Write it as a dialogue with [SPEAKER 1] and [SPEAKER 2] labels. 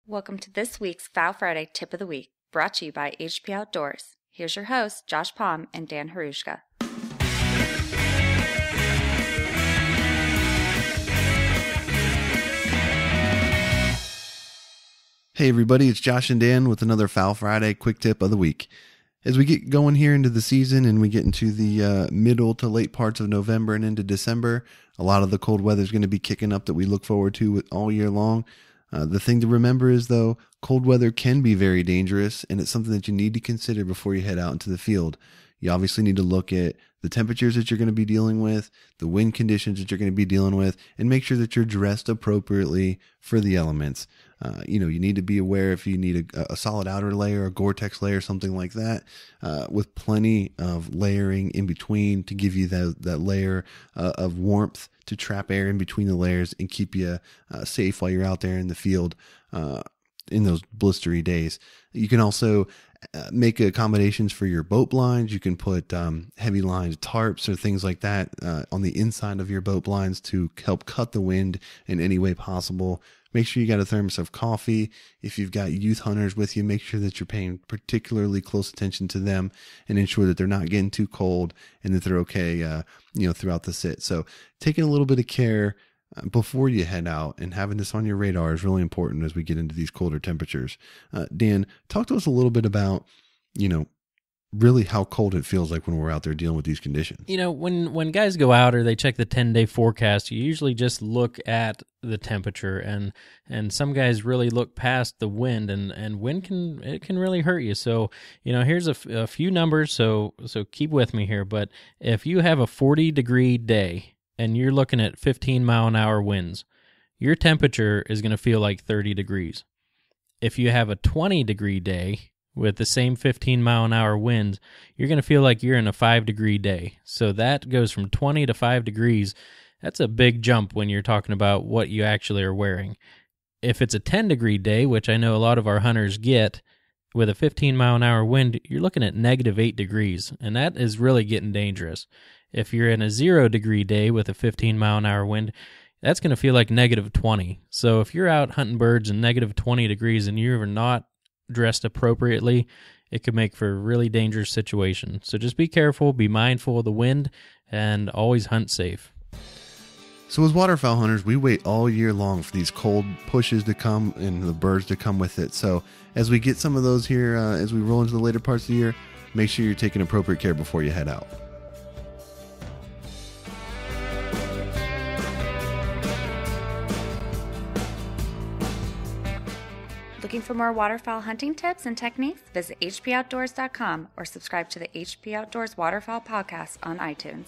[SPEAKER 1] Welcome to this week's Fowl Friday Tip of the Week, brought to you by HP Outdoors. Here's your hosts, Josh Palm and Dan Harushka.
[SPEAKER 2] Hey everybody, it's Josh and Dan with another Fowl Friday quick tip of the week. As we get going here into the season and we get into the middle to late parts of November and into December, a lot of the cold weather is going to be kicking up that we look forward to all year long. The thing to remember is, though, cold weather can be very dangerous, and it's something that you need to consider before you head out into the field. You obviously need to look at the temperatures that you're going to be dealing with, the wind conditions that you're going to be dealing with, and make sure that you're dressed appropriately for the elements. You need to be aware if you need a solid outer layer, a Gore-Tex layer, something like that, with plenty of layering in between to give you that layer of warmth to trap air in between the layers and keep you safe while you're out there in the field in those blistery days. You can also make accommodations for your boat blinds. You can put heavy lined tarps or things like that on the inside of your boat blinds to help cut the wind in any way possible. Make sure you got a thermos of coffee. If you've got youth hunters with you, make sure that you're paying particularly close attention to them and ensure that they're not getting too cold and that they're okay, throughout the sit. So taking a little bit of care before you head out and having this on your radar is really important as we get into these colder temperatures. Dan, talk to us a little bit about, really how cold it feels like when we're out there dealing with these conditions.
[SPEAKER 3] When guys go out or they check the 10-day forecast, you usually just look at the temperature, and some guys really look past the wind, and wind can really hurt you. So, here's a few numbers, so keep with me here. But if you have a 40-degree day and you're looking at 15-mile-an-hour winds, your temperature is going to feel like 30 degrees. If you have a 20-degree day with the same 15-mile-an-hour winds, you're going to feel like you're in a 5-degree day. So that goes from 20 to 5 degrees. That's a big jump when you're talking about what you actually are wearing. If it's a 10-degree day, which I know a lot of our hunters get, with a 15-mile-an-hour wind, you're looking at negative 8 degrees, and that is really getting dangerous. If you're in a 0-degree day with a 15-mile-an-hour wind, that's going to feel like negative 20. So if you're out hunting birds in negative 20 degrees and you're not dressed appropriately, it could make for a really dangerous situation. So just be careful, be mindful of the wind, and always hunt safe.
[SPEAKER 2] So as waterfowl hunters, we wait all year long for these cold pushes to come and the birds to come with it. So as we get some of those here, as we roll into the later parts of the year, make sure you're taking appropriate care before you head out.
[SPEAKER 1] Looking for more waterfowl hunting tips and techniques? Visit hpoutdoors.com or subscribe to the HP Outdoors Waterfowl Podcast on iTunes.